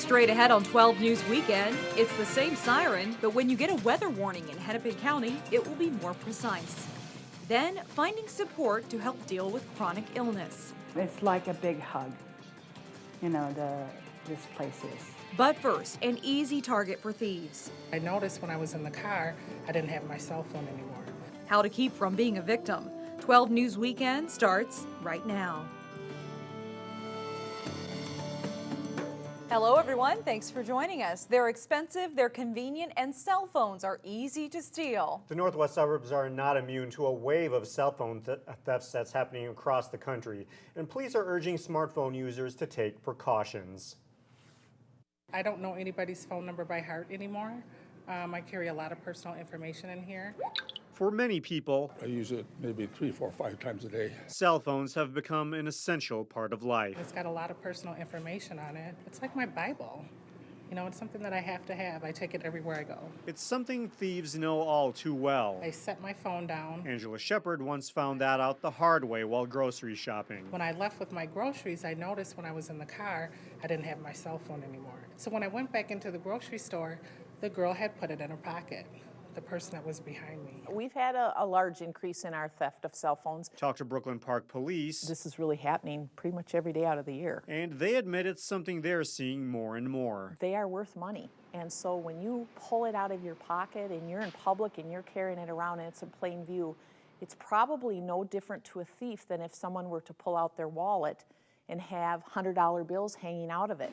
Straight ahead on 12 News Weekend, it's the same siren, but when you get a weather warning in Hennepin County, it will be more precise. Then, finding support to help deal with chronic illness. It's like a big hug, this place is. But first, an easy target for thieves. I noticed when I was in the car, I didn't have my cell phone anymore. How to keep from being a victim. 12 News Weekend starts right now. Hello, everyone. Thanks for joining us. They're expensive, they're convenient, and cell phones are easy to steal. The northwest suburbs are not immune to a wave of cell phone thefts that's happening across the country, and police are urging smartphone users to take precautions. I don't know anybody's phone number by heart anymore. I carry a lot of personal information in here. For many people, I use it maybe 3, 4, 5 times a day. Cell phones have become an essential part of life. It's got a lot of personal information on it. It's like my Bible. It's something that I have to have. I take it everywhere I go. It's something thieves know all too well. I set my phone down. Angela Shepard once found that out the hard way while grocery shopping. When I left with my groceries, I noticed when I was in the car, I didn't have my cell phone anymore. So when I went back into the grocery store, the girl had put it in her pocket. The person that was behind me. We've had a large increase in our theft of cell phones. Talked to Brooklyn Park Police. This is really happening pretty much every day out of the year. And they admit it's something they're seeing more and more. They are worth money. And so when you pull it out of your pocket and you're in public and you're carrying it around and it's in plain view, it's probably no different to a thief than if someone were to pull out their wallet and have $100 bills hanging out of it.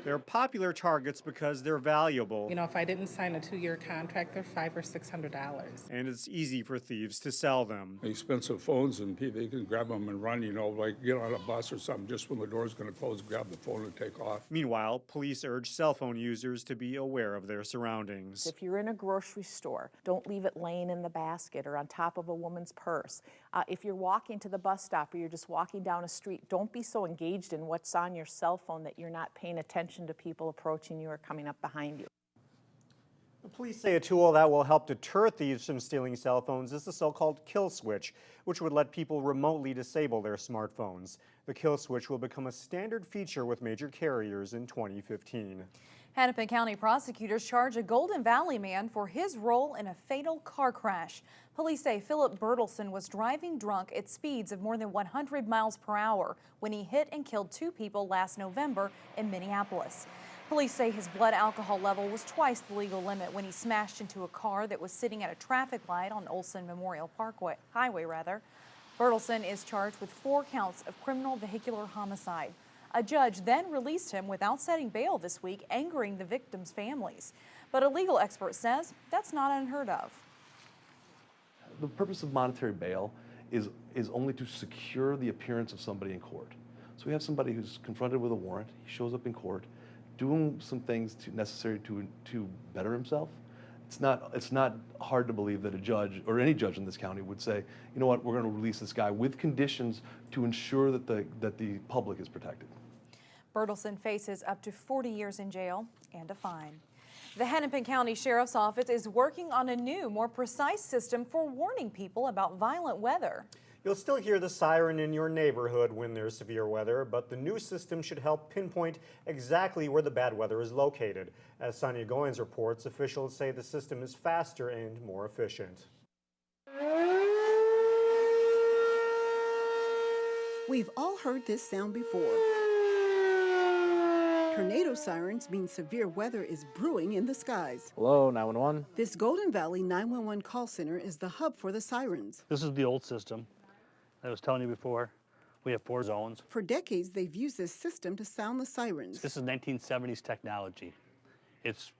They're popular targets because they're valuable. If I didn't sign a 2-year contract, they're $500 or $600. And it's easy for thieves to sell them. Expensive phones, and they can grab them and run, like get on a bus or something, just when the door's going to close, grab the phone and take off. Meanwhile, police urge cell phone users to be aware of their surroundings. If you're in a grocery store, don't leave it laying in the basket or on top of a woman's purse. If you're walking to the bus stop or you're just walking down a street, don't be so engaged in what's on your cell phone that you're not paying attention to people approaching you or coming up behind you. The police say a tool that will help deter thieves from stealing cell phones is the so-called kill switch, which would let people remotely disable their smartphones. The kill switch will become a standard feature with major carriers in 2015. Hennepin County prosecutors charge a Golden Valley man for his role in a fatal car crash. Police say Philip Bertelson was driving drunk at speeds of more than 100 miles per hour when he hit and killed 2 people last November in Minneapolis. Police say his blood alcohol level was twice the legal limit when he smashed into a car that was sitting at a traffic light on Olson Memorial Highway. Bertelson is charged with 4 counts of criminal vehicular homicide. A judge then released him without setting bail this week, angering the victims' families. But a legal expert says that's not unheard of. The purpose of monetary bail is only to secure the appearance of somebody in court. So we have somebody who's confronted with a warrant, he shows up in court, doing some things necessary to better himself. It's not hard to believe that a judge, or any judge in this county, would say, you know what, we're going to release this guy with conditions to ensure that the public is protected. Bertelson faces up to 40 years in jail and a fine. The Hennepin County Sheriff's Office is working on a new, more precise system for warning people about violent weather. You'll still hear the siren in your neighborhood when there's severe weather, but the new system should help pinpoint exactly where the bad weather is located. As Sonia Goins reports, officials say the system is faster and more efficient. We've all heard this sound before. Tornado sirens mean severe weather is brewing in the skies. Hello, 911. This Golden Valley 911 call center is the hub for the sirens. This is the old system I was telling you before. We have 4 zones. For decades, they've used this system to sound the sirens. This is 1970s technology. It's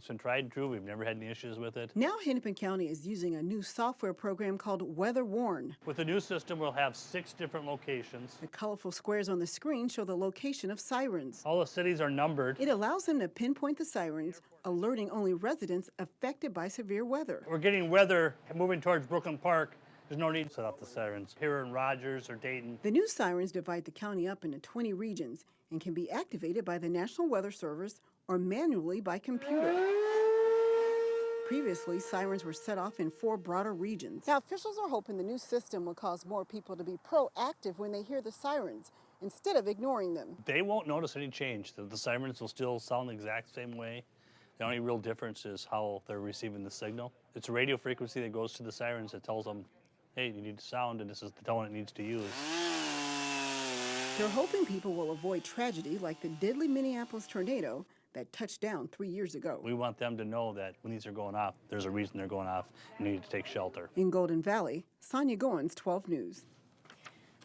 been tried and true. We've never had any issues with it. Now Hennepin County is using a new software program called Weather Warn. With the new system, we'll have 6 different locations. The colorful squares on the screen show the location of sirens. All the cities are numbered. It allows them to pinpoint the sirens, alerting only residents affected by severe weather. We're getting weather moving towards Brooklyn Park. There's no need to set up the sirens here in Rogers or Dayton. The new sirens divide the county up into 20 regions and can be activated by the National Weather Service or manually by computer. Previously, sirens were set off in 4 broader regions. Now, officials are hoping the new system will cause more people to be proactive when they hear the sirens instead of ignoring them. They won't notice any change. The sirens will still sound the exact same way. The only real difference is how they're receiving the signal. It's a radio frequency that goes to the sirens that tells them, hey, you need to sound, and this is the tone it needs to use. They're hoping people will avoid tragedy like the deadly Minneapolis tornado that touched down 3 years ago. We want them to know that when these are going off, there's a reason they're going off, and you need to take shelter. In Golden Valley, Sonia Goins, 12 News.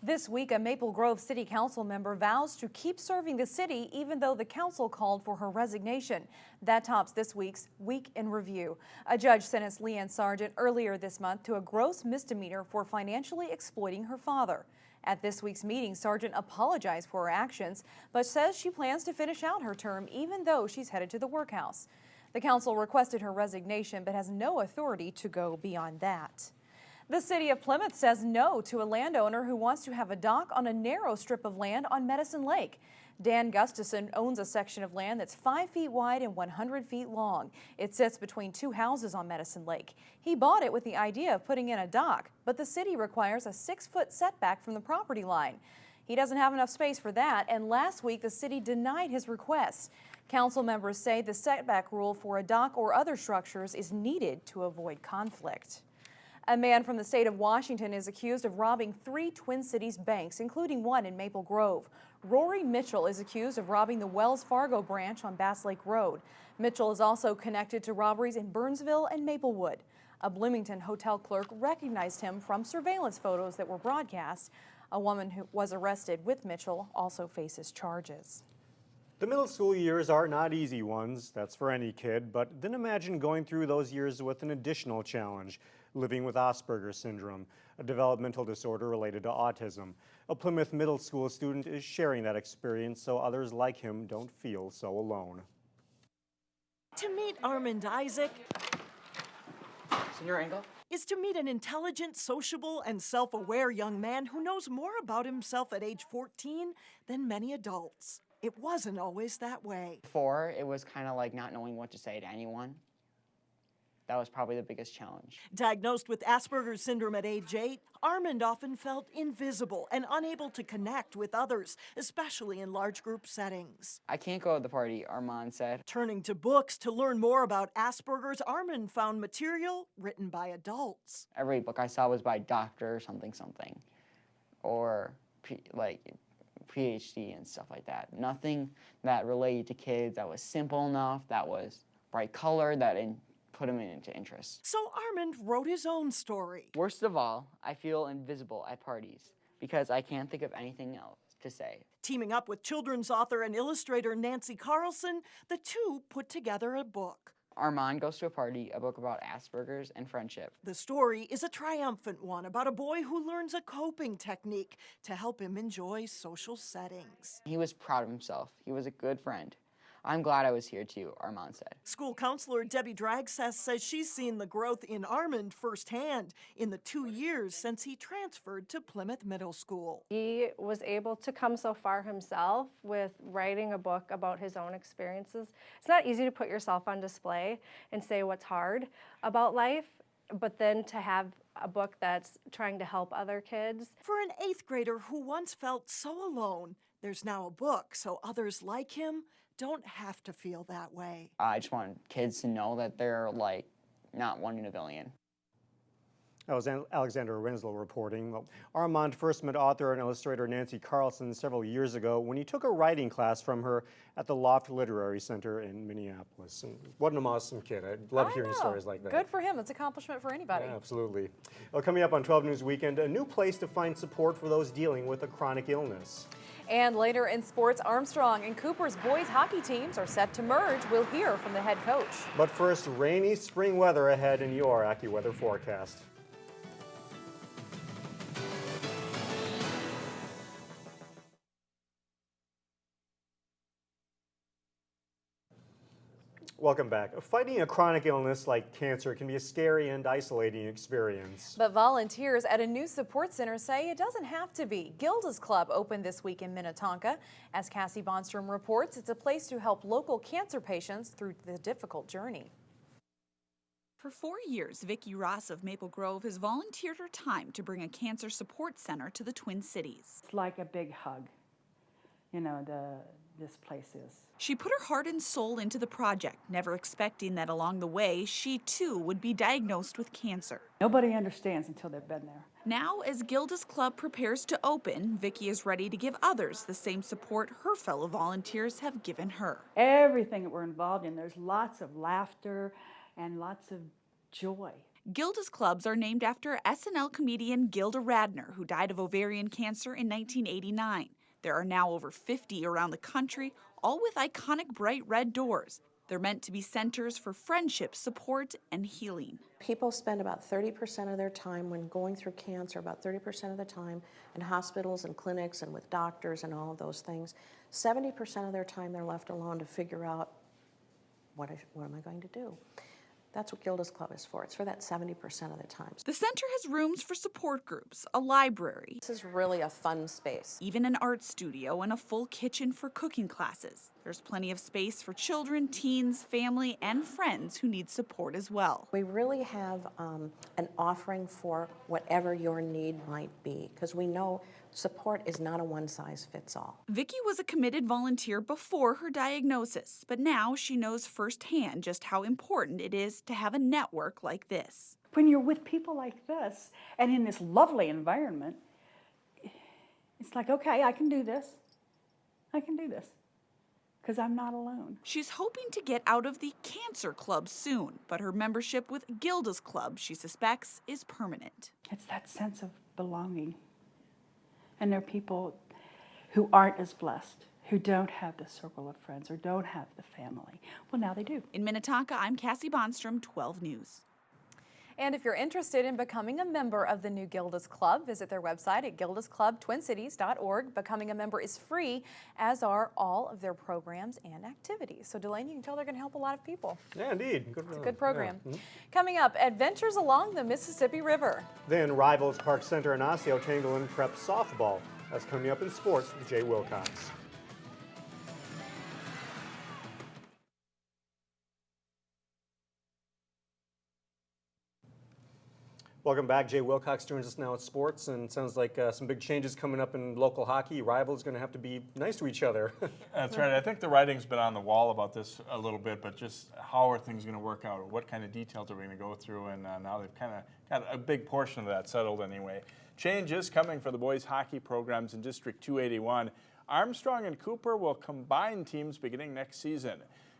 This week, a Maple Grove City Council member vows to keep serving the city even though the council called for her resignation. That tops this week's Week in Review. A judge sentenced Leanne Sargent earlier this month to a gross misdemeanor for financially exploiting her father. At this week's meeting, Sargent apologized for her actions, but says she plans to finish out her term even though she's headed to the workhouse. The council requested her resignation but has no authority to go beyond that. The city of Plymouth says no to a landowner who wants to have a dock on a narrow strip of land on Medicine Lake. Dan Gustafson owns a section of land that's 5 feet wide and 100 feet long. It sits between two houses on Medicine Lake. He bought it with the idea of putting in a dock, but the city requires a 6-foot setback from the property line. He doesn't have enough space for that, and last week the city denied his request. Council members say the setback rule for a dock or other structures is needed to avoid conflict. A man from the state of Washington is accused of robbing 3 Twin Cities banks, including one in Maple Grove. Rory Mitchell is accused of robbing the Wells Fargo branch on Bass Lake Road. Mitchell is also connected to robberies in Burnsville and Maplewood. A Bloomington hotel clerk recognized him from surveillance photos that were broadcast. A woman who was arrested with Mitchell also faces charges. The middle school years are not easy ones, that's for any kid, but then imagine going through those years with an additional challenge, living with Asperger syndrome, a developmental disorder related to autism. A Plymouth middle school student is sharing that experience so others like him don't feel so alone. To meet Armand Isaac Senior angle. is to meet an intelligent, sociable, and self-aware young man who knows more about himself at age 14 than many adults. It wasn't always that way. Before, it was kind of like not knowing what to say to anyone. That was probably the biggest challenge. Diagnosed with Asperger's syndrome at age 8, Armand often felt invisible and unable to connect with others, especially in large group settings. I can't go to the party, Armand said. Turning to books to learn more about Asperger's, Armand found material written by adults. Every book I saw was by doctor something, or PhD and stuff like that. Nothing that related to kids that was simple enough, that was bright color, that put him into interest. So Armand wrote his own story. Worst of all, I feel invisible at parties because I can't think of anything else to say. Teaming up with children's author and illustrator Nancy Carlson, the two put together a book. Armand Goes to a Party, a book about Asperger's and friendship. The story is a triumphant one about a boy who learns a coping technique to help him enjoy social settings. He was proud of himself. He was a good friend. I'm glad I was here too, Armand said. School counselor Debbie Dragses says she's seen the growth in Armand firsthand in the 2 years since he transferred to Plymouth Middle School. He was able to come so far himself with writing a book about his own experiences. It's not easy to put yourself on display and say what's hard about life, but then to have a book that's trying to help other kids. For an 8th grader who once felt so alone, there's now a book so others like him don't have to feel that way. I just want kids to know that they're not 1 in a billion. That was Alexander Winslow reporting. Well, Armand first met author and illustrator Nancy Carlson several years ago when he took a writing class from her at the Loft Literary Center in Minneapolis. And what an awesome kid. I love hearing stories like that. Good for him. It's an accomplishment for anybody. Yeah, absolutely. Well, coming up on 12 News Weekend, a new place to find support for those dealing with a chronic illness. And later in sports, Armstrong and Cooper's boys hockey teams are set to merge. We'll hear from the head coach. But first, rainy spring weather ahead in your AccuWeather forecast. Welcome back. Fighting a chronic illness like cancer can be a scary and isolating experience. But volunteers at a new support center say it doesn't have to be. Gilda's Club opened this week in Minnetonka. As Cassie Bonstrom reports, it's a place to help local cancer patients through the difficult journey. For 4 years, Vicki Ross of Maple Grove has volunteered her time to bring a cancer support center to the Twin Cities. It's like a big hug. this place is. She put her heart and soul into the project, never expecting that along the way, she too would be diagnosed with cancer. Nobody understands until they've been there. Now, as Gilda's club prepares to open, Vicki is ready to give others the same support her fellow volunteers have given her. Everything that we're involved in, there's lots of laughter and lots of joy. Gilda's clubs are named after SNL comedian Gilda Radner, who died of ovarian cancer in 1989. There are now over 50 around the country, all with iconic bright red doors. They're meant to be centers for friendship, support, and healing. People spend about 30% of their time when going through cancer, about 30% of the time in hospitals and clinics and with doctors and all of those things. 70% of their time they're left alone to figure out, what am I going to do? That's what Gilda's Club is for. It's for that 70% of the time. The center has rooms for support groups, a library. This is really a fun space. Even an art studio and a full kitchen for cooking classes. There's plenty of space for children, teens, family, and friends who need support as well. We really have an offering for whatever your need might be, because we know support is not a one-size-fits-all. Vicki was a committed volunteer before her diagnosis, but now she knows firsthand just how important it is to have a network like this. When you're with people like this and in this lovely environment, it's like, okay, I can do this. I can do this. Because I'm not alone. She's hoping to get out of the cancer club soon, but her membership with Gilda's Club, she suspects, is permanent. It's that sense of belonging. And there are people who aren't as blessed, who don't have the circle of friends or don't have the family. Well, now they do. In Minnetonka, I'm Cassie Bonstrom, 12 News. And if you're interested in becoming a member of the new Gilda's Club, visit their website at gildasclubtwincities.org. Becoming a member is free, as are all of their programs and activities. So, Delaney, you can tell they're going to help a lot of people. Yeah, indeed. It's a good program. Yeah. Coming up, adventures along the Mississippi River. Then Rivals Park Center and Osseo tangle in prep softball. That's coming up in sports with Jay Wilcox. Welcome back. Jay Wilcox joins us now at sports, and it sounds like some big changes coming up in local hockey. Rivals going to have to be nice to each other. That's right. I think the writing's been on the wall about this a little bit, but just how are things going to work out? What kind of details are we going to go through? And now they've kind of got a big portion of that settled anyway. Changes coming for the boys hockey programs in District 281. Armstrong and Cooper will combine teams beginning next season.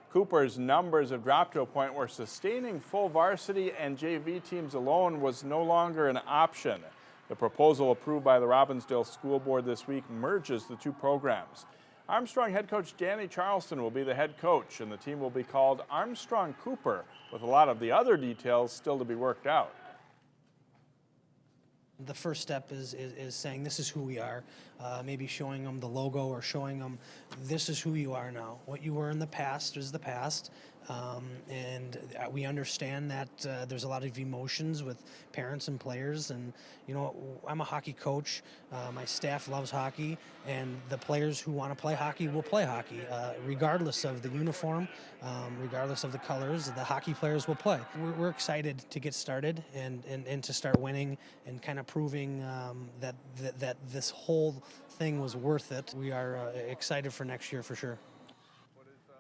Cooper's numbers have dropped to a point where sustaining full varsity and JV teams alone was no longer an option. The proposal approved by the Robbinsdale School Board this week merges the two programs. Armstrong head coach Danny Charleston will be the head coach, and the team will be called Armstrong Cooper, with a lot of the other details still to be worked out. The first step is saying this is who we are, maybe showing them the logo or showing them this is who you are now. What you were in the past is the past, and we understand that there's a lot of emotions with parents and players, and you know, I'm a hockey coach, my staff loves hockey, and the players who want to play hockey will play hockey, regardless of the uniform, regardless of the colors, the hockey players will play. We're excited to get started and to start winning and kind of proving that this whole thing was worth it. We are excited for next year for sure.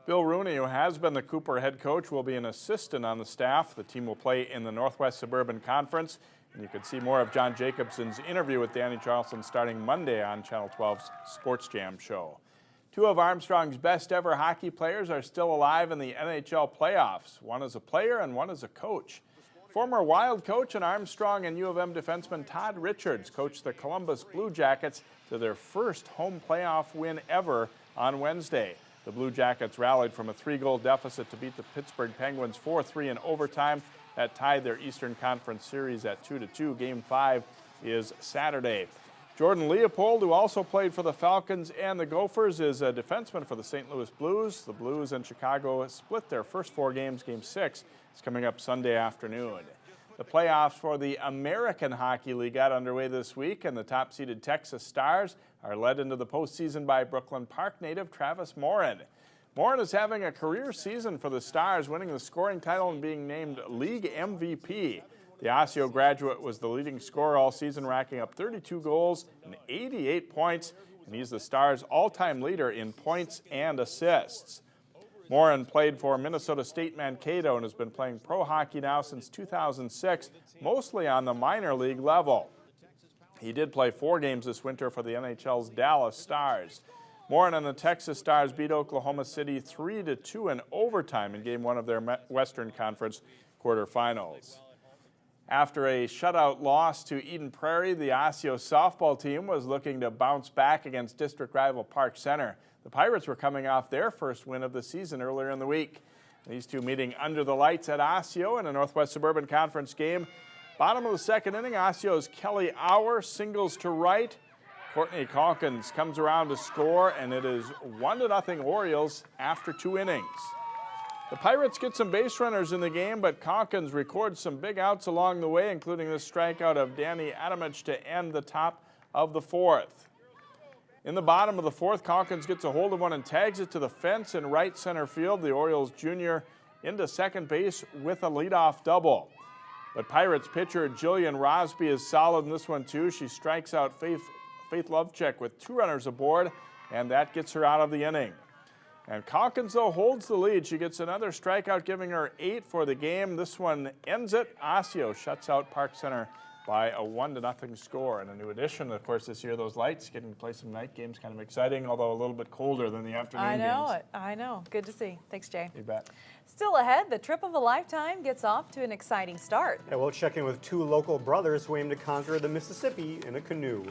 Bill Rooney, who has been the Cooper head coach, will be an assistant on the staff. The team will play in the Northwest Suburban Conference. And you can see more of John Jacobson's interview with Danny Charleston starting Monday on Channel 12's Sports Jam show. Two of Armstrong's best ever hockey players are still alive in the NHL playoffs. One is a player and one is a coach. Former Wild coach and Armstrong and U of M defenseman Todd Richards coached the Columbus Blue Jackets to their first home playoff win ever on Wednesday. The Blue Jackets rallied from a 3-goal deficit to beat the Pittsburgh Penguins 4-3 in overtime. That tied their Eastern Conference series at 2-2. Game 5 is Saturday. Jordan Leopold, who also played for the Falcons and the Gophers, is a defenseman for the St. Louis Blues. The Blues and Chicago split their first 4 games. Game 6 is coming up Sunday afternoon. The playoffs for the American Hockey League got underway this week, and the top-seeded Texas Stars are led into the postseason by Brooklyn Park native Travis Morin. Morin is having a career season for the Stars, winning the scoring title and being named league MVP. The Osseo graduate was the leading scorer all season, racking up 32 goals and 88 points, and he's the Stars' all-time leader in points and assists. Morin played for Minnesota State Mankato and has been playing pro hockey now since 2006, mostly on the minor league level. He did play 4 games this winter for the NHL's Dallas Stars. Morin and the Texas Stars beat Oklahoma City 3-2 in overtime in Game 1 of their Western Conference quarterfinals. After a shutout loss to Eden Prairie, the Osseo softball team was looking to bounce back against district rival Park Center. The Pirates were coming off their first win of the season earlier in the week. These two meeting under the lights at Osseo in a Northwest Suburban Conference game. Bottom of the second inning, Osceo's Kelly Auer singles to right. Courtney Calkins comes around to score, and it is 1-0 Orioles after 2 innings. The Pirates get some base runners in the game, but Calkins records some big outs along the way, including the strikeout of Danny Adamich to end the top of the 4th. In the bottom of the 4th, Calkins gets a hold of one and tags it to the fence in right center field. The Orioles junior into second base with a leadoff double. But Pirates pitcher Jillian Rosby is solid in this one too. She strikes out Faith Lovecheck with 2 runners aboard, and that gets her out of the inning. And Calkins, though, holds the lead. She gets another strikeout, giving her 8 for the game. This one ends it. Osseo shuts out Park Center by a 1-0 score. And a new addition, of course, this year, those lights, getting to play some night games, kind of exciting, although a little bit colder than the afternoon games. I know it. I know. Good to see. Thanks, Jay. You bet. Still ahead, the trip of a lifetime gets off to an exciting start. Yeah, we'll check in with 2 local brothers who aim to conquer the Mississippi in a canoe.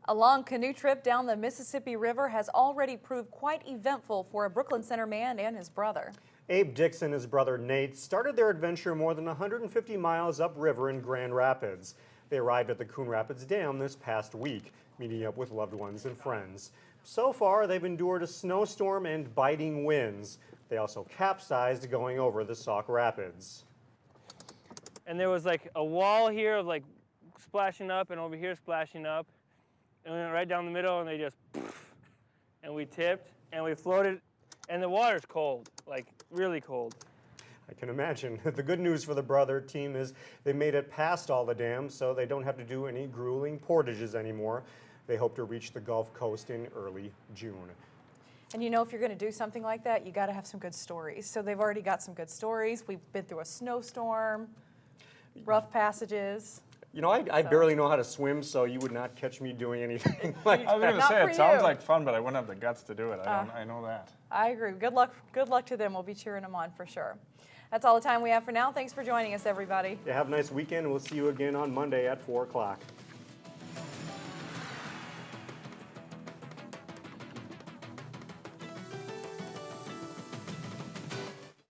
A long canoe trip down the Mississippi River has already proved quite eventful for a Brooklyn Center man and his brother. Abe Dixon and his brother Nate started their adventure more than 150 miles upriver in Grand Rapids. They arrived at the Coon Rapids Dam this past week, meeting up with loved ones and friends. So far, they've endured a snowstorm and biting winds. They also capsized going over the Sauk Rapids. And there was like a wall here of like splashing up and over here splashing up. And we went right down the middle and they just, and we tipped and we floated, and the water's cold, like really cold. I can imagine. The good news for the brother team is they made it past all the dams, so they don't have to do any grueling portages anymore. They hope to reach the Gulf Coast in early June. And you know, if you're going to do something like that, you got to have some good stories. So they've already got some good stories. We've been through a snowstorm, rough passages. You know, I barely know how to swim, so you would not catch me doing anything like that. I was going to say, it sounds like fun, but I wouldn't have the guts to do it. I know that. I agree. Good luck to them. We'll be cheering them on for sure. That's all the time we have for now. Thanks for joining us, everybody. Yeah, have a nice weekend. We'll see you again on Monday at 4 o'clock.